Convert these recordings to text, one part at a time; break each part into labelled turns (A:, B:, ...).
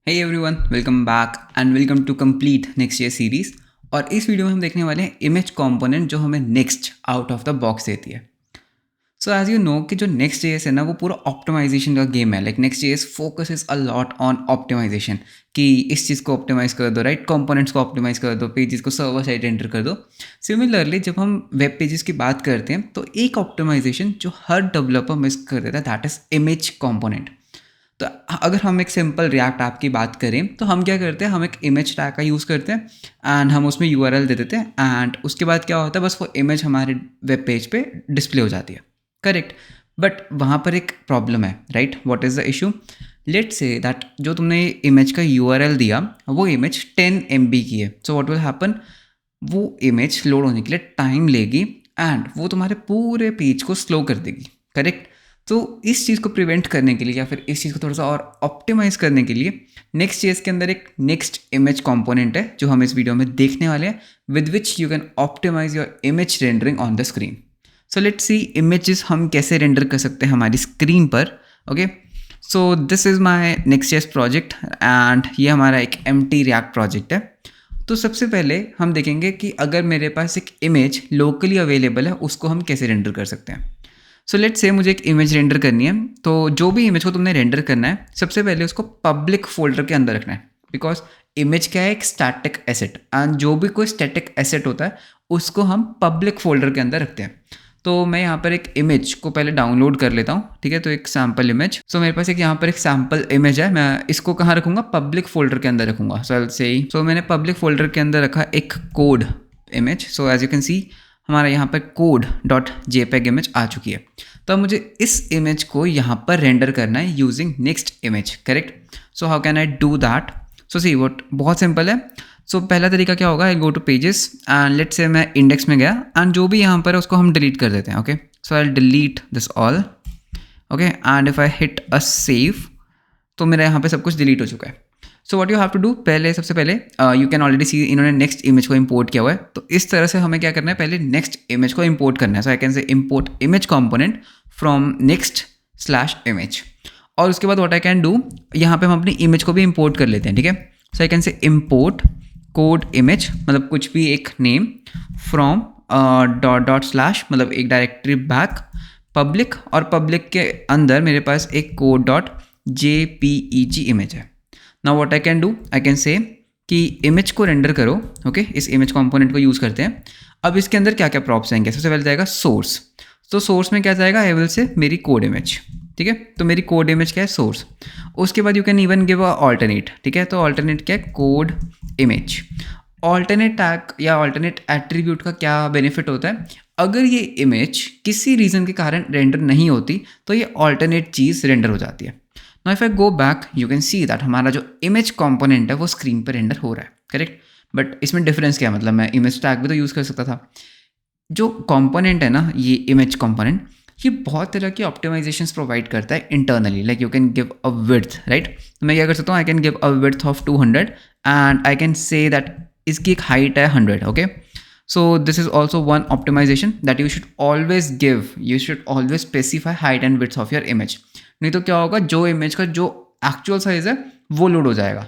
A: Hey everyone, welcome back and welcome to complete next year series. और इस video में हम देखने वाले हैं इमेज कंपोनेंट जो हमें next out of the box देती है। सो एज यू नो कि जो नेक्स्ट जेएस है ना, वो पूरा ऑप्टिमाइजेशन का गेम है। Like Next JS focuses a lot on optimization कि इस चीज़ को ऑप्टिमाइज कर दो, राइट कंपोनेंट्स को ऑप्टिमाइज कर दो, पेजेस को सर्वर साइड एंटर कर दो। सिमिलरली जब हम वेब पेजेस की बात करते हैं तो एक ऑप्टिमाइजेशन जो हर डेवलपर मिस कर देता है, दैट इज इमेज कंपोनेंट। तो अगर हम एक सिंपल रिएक्ट ऐप की बात करें तो हम क्या करते हैं, हम एक इमेज टैग का यूज़ करते हैं एंड हम उसमें यूआरएल दे देते हैं एंड उसके बाद क्या होता है, बस वो इमेज हमारे वेब पेज पे डिस्प्ले हो जाती है। करेक्ट। बट वहाँ पर एक प्रॉब्लम है, right? What is the issue? Let's say that जो तुमने इमेज का यूआरएल दिया वो इमेज 10 MB की है। सो व्हाट विल हैपन, वो इमेज लोड होने के लिए टाइम लेगी एंड वो तुम्हारे पूरे पेज को स्लो कर देगी। करेक्ट। तो इस चीज़ को प्रिवेंट करने के लिए या फिर इस चीज़ को थोड़ा सा और ऑप्टिमाइज करने के लिए नेक्स्ट जेएस के अंदर एक नेक्स्ट इमेज कंपोनेंट है जो हम इस वीडियो में देखने वाले हैं, with which you can optimize your image rendering on the screen. So let's see images हम कैसे रेंडर कर सकते हैं हमारी स्क्रीन पर। Okay, so this is my Next JS project and ये हमारा एक एम्प्टी रिएक्ट प्रोजेक्ट है। तो सबसे पहले हम देखेंगे कि अगर मेरे पास एक इमेज लोकली अवेलेबल है उसको हम कैसे रेंडर कर सकते हैं। सो लेट्स से मुझे एक इमेज रेंडर करनी है, तो जो भी इमेज को तुमने रेंडर करना है सबसे पहले उसको पब्लिक फोल्डर के अंदर रखना है, बिकॉज इमेज क्या है, एक स्टैटिक एसेट एंड जो भी कोई स्टैटिक एसेट होता है उसको हम पब्लिक फोल्डर के अंदर रखते हैं। तो मैं यहाँ पर एक इमेज को पहले डाउनलोड कर लेता हूँ, ठीक है? तो एक सैम्पल इमेज। सो मेरे पास एक यहाँ पर एक सैम्पल इमेज है, मैं इसको कहाँ रखूँगा? पब्लिक फोल्डर के अंदर रखूँगा। सो मैंने पब्लिक फोल्डर के अंदर रखा एक code image. So as you can see हमारा यहाँ पर code.jpg इमेज आ चुकी है। तो अब मुझे इस इमेज को यहाँ पर रेंडर करना है using next image. Correct. So how can I do that? So see what, बहुत सिंपल है। सो पहला तरीका क्या होगा, I go to pages and let's say मैं इंडेक्स में गया एंड जो भी यहाँ पर है उसको हम डिलीट कर देते हैं। Okay, so I delete this all. Okay, and if I hit a save तो मेरा यहाँ पे सब कुछ डिलीट हो चुका है। So what you have to do, पहले सबसे पहले यू कैन ऑलरेडी सी इन्होंने नेक्स्ट इमेज को इंपोर्ट किया हुआ है। तो इस तरह से हमें क्या करना है, पहले नेक्स्ट इमेज को इंपोर्ट करना है। So I can say import image component from next slash image. और उसके बाद व्हाट आई कैन डू, यहाँ पे हम अपनी इमेज को भी इंपोर्ट कर लेते हैं, ठीक है? So I can say import code image, मतलब कुछ भी एक name, from dot dot slash, मतलब एक डायरेक्टरी बैक पब्लिक, और पब्लिक के अंदर मेरे पास एक कोड डॉट jpeg इमेज है। Now what I can do, I can say कि इमेज को रेंडर करो। ओके, इस इमेज कंपोनेंट को यूज़ करते हैं। अब इसके अंदर क्या क्या प्रॉप्स आएंगे, सबसे पहले जाएगा सोर्स। तो सोर्स में क्या जाएगा, आई विल से मेरी कोड इमेज, ठीक है? तो मेरी कोड इमेज क्या है, सोर्स। उसके बाद you can even give a alternate, ठीक है? तो ऑल्टरनेट क्या है, कोड इमेज। ऑल्टरनेट टैग या ऑल्टरनेट एट्रीब्यूट का क्या बेनिफिट होता है, अगर ये इमेज किसी रीज़न के कारण रेंडर नहीं होती तो ये ऑल्टरनेट चीज़ रेंडर हो जाती है। Now if I go back you can see that हमारा जो इमेज कंपोनेंट है वो स्क्रीन पर रेंडर हो रहा है। करेक्ट। बट इसमें डिफरेंस क्या है, मतलब मैं इमेज टैग भी तो यूज़ कर सकता था। जो कंपोनेंट है ना, ये इमेज कंपोनेंट, ये बहुत तरह की ऑप्टिमाइजेशंस प्रोवाइड करता है internally. Like you can give a width, right? तो मैं क्या कर सकता हूँ, I can give a width of 200 and I can say that इसकी एक हाइट है 100। Okay, so this is also one optimization that you should always give, you should always specify height and width of your image. नहीं तो क्या होगा, जो image का जो एक्चुअल साइज है वो लोड हो जाएगा।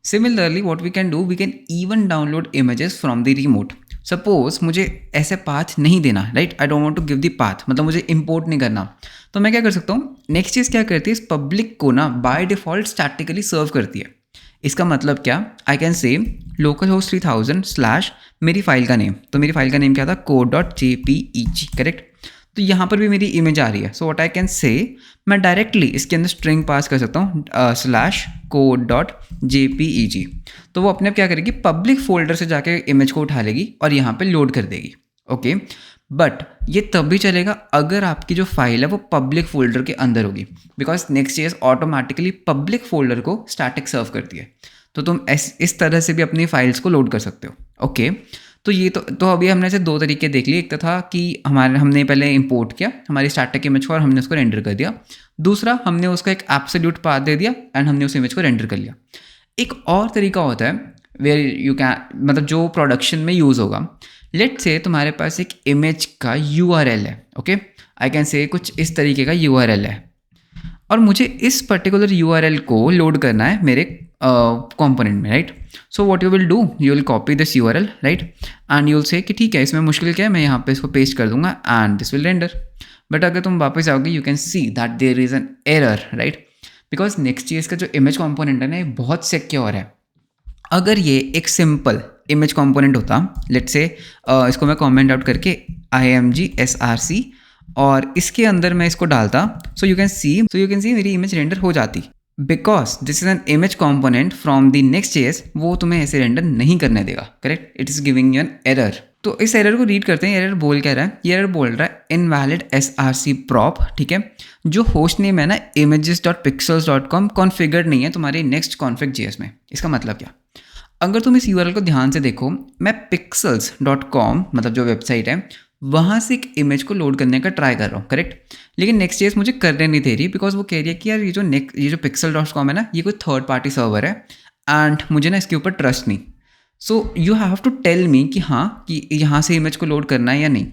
A: Similarly what we can do, we can even download images from the remote. Suppose मुझे ऐसे पाथ नहीं देना, right? I don't want to give the path, मतलब मुझे इंपोर्ट नहीं करना। तो मैं क्या कर सकता हूँ, नेक्स्ट चीज़ क्या करती है, इस पब्लिक को ना बाय डिफॉल्ट स्टैटिकली सर्व करती है। इसका मतलब क्या, आई कैन से लोकल होस्ट 3000 स्लैश मेरी फाइल का नेम। तो मेरी फाइल का नेम क्या था, code.jpeg। करेक्ट। तो यहाँ पर भी मेरी इमेज आ रही है। सो व्हाट आई कैन से, मैं डायरेक्टली इसके अंदर स्ट्रिंग पास कर सकता हूँ स्लैश code.jpeg। तो वो अपने आप क्या करेगी, पब्लिक फोल्डर से जाके इमेज को उठा लेगी और यहाँ पे लोड कर देगी। ओके, बट ये तब भी चलेगा अगर आपकी जो फाइल है वो पब्लिक फोल्डर के अंदर होगी, because next JS automatically public folder को स्टैटिक सर्व करती है। तो तुम इस तरह से भी अपनी फाइल्स को लोड कर सकते हो। ओके, तो ये तो अभी हमने ऐसे दो तरीके देख लिए। एक तो था कि हमने पहले इंपोर्ट किया हमारी स्टैटिक इमेज को और हमने उसको रेंडर कर दिया। दूसरा, हमने उसका एक एब्सोल्यूट पाथ दे दिया एंड हमने उस इमेज को रेंडर कर लिया। एक और तरीका होता है वेयर यू कैन, मतलब जो प्रोडक्शन में यूज़ होगा। लेट्स से तुम्हारे पास एक इमेज का यूआरएल है। ओके, आई कैन से कुछ इस तरीके का यूआरएल है और मुझे इस पर्टिकुलर यूआरएल को लोड करना है मेरे कंपोनेंट में, right. So what you will do, you will copy this URL, right, and you will say कि ठीक है इसमें मुश्किल क्या है, मैं यहाँ पे इसको पेस्ट कर दूंगा and this will render. But अगर तुम वापस आओगे you can see that there is an error, right, because Next.js का जो इमेज कंपोनेंट है ना ये बहुत सिक्योर है. अगर ये एक सिंपल इमेज कंपोनेंट होता, लेट्स से इसको मैं कमेंट आउट करके IMG SRC और इसके अंदर मैं इसको डालता, सो यू कैन सी मेरी इमेज रेंडर हो जाती. Because this is an image component from the Next.js, वो तुम्हें ऐसे रेंडर नहीं करने देगा, correct. It is giving you an error. तो इस एरर को रीड करते हैं. एरर बोल क्या रहा है, ये एरर बोल रहा है इनवैलिड SRC prop, ठीक है. जो होस्ट नेम है ना images.pixels.com कॉन्फ़िगर्ड नहीं है तुम्हारी नेक्स्ट config.js में. इसका मतलब क्या, अगर तुम इस यूआरएल को ध्यान से देखो, मैं pixels.com मतलब जो वेबसाइट है वहाँ से एक इमेज को लोड करने का ट्राई कर रहा हूँ, करेक्ट. लेकिन नेक्स्ट.जेएस मुझे करने नहीं दे रही, बिकॉज वो कह रही है कि यार ये जो pixel.com है ना ये कोई थर्ड पार्टी सर्वर है एंड मुझे ना इसके ऊपर ट्रस्ट नहीं. So you have to tell me कि हाँ कि यहाँ से इमेज को लोड करना है या नहीं.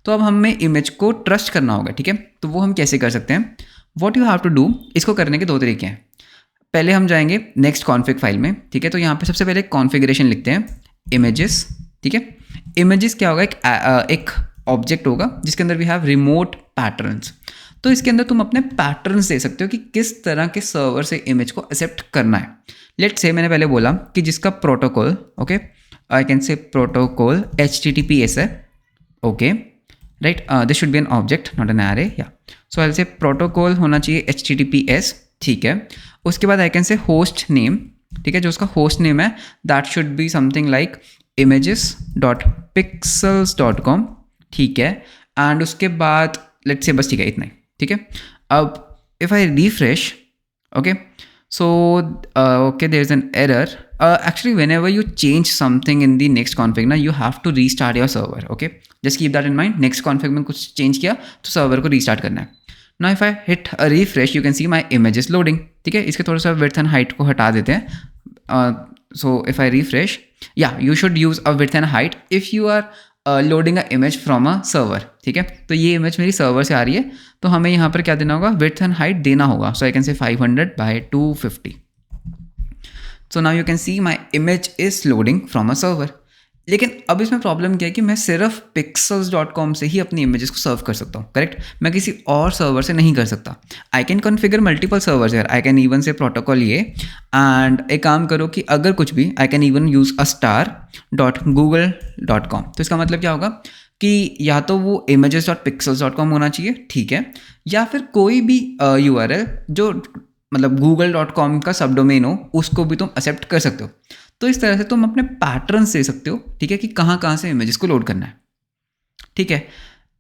A: तो अब हमें इमेज को ट्रस्ट करना होगा, ठीक है. तो वो हम कैसे कर सकते हैं, what you have to do, इसको करने के दो तरीके हैं. पहले हम जाएंगे नेक्स्ट कॉन्फ़िग फाइल में, ठीक है. तो यहाँ पे सबसे पहले कॉन्फ़िगरेशन लिखते हैं इमेजेस, ठीक है. इमेजेस क्या होगा, एक ऑब्जेक्ट होगा जिसके अंदर वी हैव रिमोट पैटर्न्स. तो इसके अंदर तुम अपने पैटर्न्स दे सकते हो कि किस तरह के सर्वर से इमेज को एक्सेप्ट करना है. लेट्स से मैंने पहले बोला कि जिसका प्रोटोकॉल, ओके, आई कैन से प्रोटोकॉल HTTPS है, okay, right. This should be an object not an array, या सो आई विल से प्रोटोकॉल होना चाहिए HTTPS, ठीक है. उसके बाद आई कैन से होस्ट नेम, ठीक है, जो उसका होस्ट नेम है that should be something like images.pixels.com, ठीक है. एंड उसके बाद लेट्स से बस ठीक है इतना ही, ठीक है. अब if I refresh, okay, so okay there is an error. Actually whenever you change something in the next config ना you have to restart your server, okay, just keep that in mind. next config में कुछ change किया तो server को restart करना है. now if I hit a refresh you can see my image is loading, ठीक है. इसके थोड़ा सा width and height को हटा देते हैं. so if I refresh, yeah, you should use a width and height if you are loading a image from a server, ठीक है. तो ये इमेज मेरी सर्वर से आ रही है तो हमें यहाँ पर क्या देना होगा, विड्थ एंड हाइट देना होगा. सो आई कैन से 500/250. So now you can C my image is loading from a server. लेकिन अब इसमें प्रॉब्लम क्या है कि मैं सिर्फ pixels.com से ही अपनी इमेजेस को सर्व कर सकता हूँ, करेक्ट. मैं किसी और सर्वर से नहीं कर सकता. I can configure multiple servers यार, आई कैन इवन से प्रोटोकॉल ये, एंड एक काम करो कि अगर कुछ भी I can even use star.google.com. तो इसका मतलब क्या होगा कि या तो वो images.pixels.com होना चाहिए, ठीक है, या फिर कोई भी URL जो मतलब google.com का सब डोमेन हो उसको भी तुम एक्सेप्ट कर सकते हो. तो इस तरह से तुम अपने पैटर्न्स दे सकते हो, ठीक है, कि कहाँ कहाँ से इमेजेस को लोड करना है, ठीक है.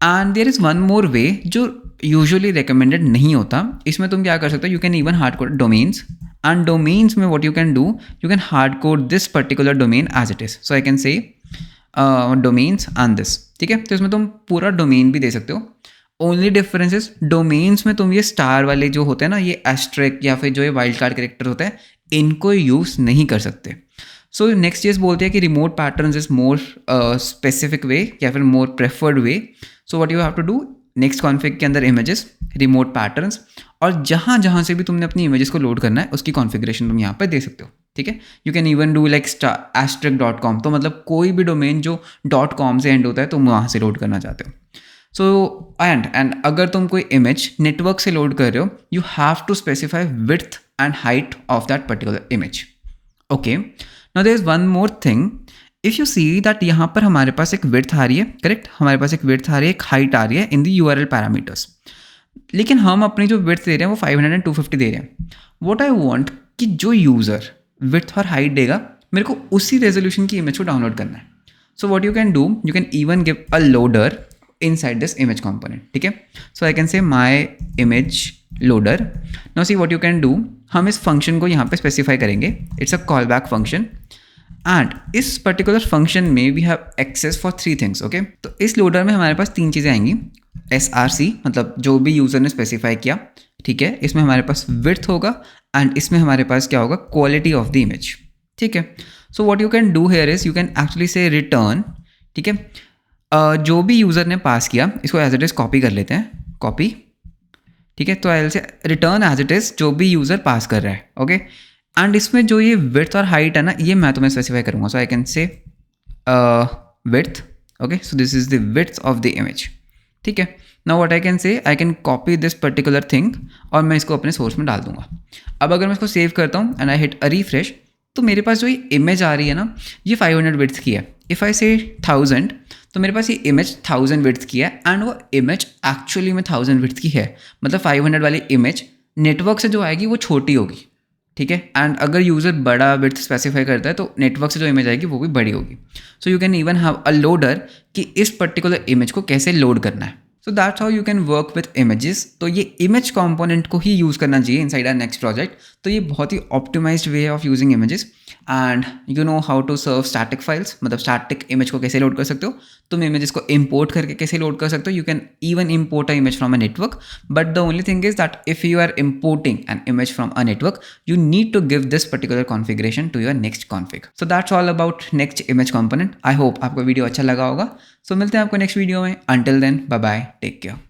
A: And there is one more way जो यूजुअली रिकमेंडेड नहीं होता. इसमें तुम क्या कर सकते हो, you can even hard code domains, and domains में what you can do, you can hard code this particular domain as it is. So I can say domains and this, ठीक है. तो इसमें तुम पूरा डोमेन भी दे सकते हो. ओनली डिफरेंस इज डोमेन्स में तुम ये स्टार वाले जो होते हैं ना, ये एस्ट्रिक या फिर जो ये वाइल्ड कार्ड कैरेक्टर होते हैं, इनको यूज़ नहीं कर सकते. सो नेक्स्ट.जेएस बोलते हैं कि remote patterns is more specific way या फिर more preferred way. So what you have to do, next config के अंदर इमेजेस, रिमोट पैटर्न्स, और जहाँ जहाँ से भी तुमने अपनी इमेजेस को लोड करना है उसकी कॉन्फ़िगरेशन तुम यहाँ पर दे सकते हो, ठीक है. You can even do like *.com. तो मतलब कोई भी डोमेन जो .com से एंड होता है तुम वहाँ से लोड करना चाहते हो. सो एंड अगर तुम कोई इमेज नेटवर्क से लोड कर रहे हो, you have to specify width and height of that particular image, okay. Now there is one more thing. If you see that यहाँ पर हमारे पास एक विड्थ आ रही है, करेक्ट, हमारे पास एक विड्थ आ रही है, एक हाइट आ रही है इन द URL पैरामीटर्स, लेकिन हम अपनी जो विड्थ दे रहे हैं वो 500 एंड 250 दे रहे हैं. व्हाट आई वांट कि जो यूज़र विड्थ और हाइट देगा मेरे को उसी रेजोल्यूशन की इमेज को डाउनलोड करना है. So what you can do, you can even give a loader inside this image component, ठीक है. So I can say my image loader. Now see what you can do. हम इस function को यहाँ पे स्पेसिफाई करेंगे. It's a callback function. And इस particular function में we have access for 3 things, okay. तो इस लोडर में हमारे पास 3 चीज़ें आएंगी. SRC मतलब जो भी यूज़र ने स्पेसिफाई किया, ठीक है. इसमें हमारे पास width होगा एंड इसमें हमारे पास क्या होगा, quality of the image, ठीक है. So what you can do here is you can actually say return, ठीक है. जो भी यूज़र ने पास किया इसको एज इट इज़ कॉपी कर लेते हैं, कॉपी, ठीक है. तो आई से रिटर्न एज इट इज़ जो भी यूज़र पास कर रहा है, ओके. एंड इसमें जो ये विड्थ और हाइट है ना, ये मैं तुम्हें स्पेसिफाई करूँगा. So I can say width. Okay, so this is the width of the image. ठीक है. Now what I can say, I can copy this particular thing और मैं इसको अपने सोर्स में डाल दूंगा. अब अगर मैं इसको सेव करता हूँ and I hit a refresh, तो मेरे पास जो ये इमेज आ रही है ना, ये 500 विड्थ की है. इफ़ आई से 1000, तो मेरे पास ये इमेज 1000 विड्थ की है एंड वो इमेज एक्चुअली में 1000 विड्थ की है. मतलब 500 वाली इमेज नेटवर्क से जो आएगी वो छोटी होगी. ठीक है. एंड अगर यूज़र बड़ा विड्थ स्पेसिफाई करता है तो नेटवर्क से जो इमेज आएगी वो भी बड़ी होगी. So you can even have a loader कि इस पर्टिकुलर इमेज को कैसे लोड करना है. So that's how you can work with images. तो ये इमेज कंपोनेंट को ही यूज़ करना चाहिए इनसाइड आवर नेक्स्ट प्रोजेक्ट. तो ये बहुत ही optimized way of using images. And you know how to serve static files, मतलब स्टैटिक इमेज को कैसे लोड कर सकते हो. तुम इमेजेस को इम्पोर्ट करके कैसे लोड कर सकते हो. You can even import a image from a network. But the only thing is that if you are importing an image from a network, you need to give this particular configuration to your next config. So that's all about next image component. I hope आपको video अच्छा लगा होगा. So मिलते हैं आपको next video में. Until then, bye bye, take care.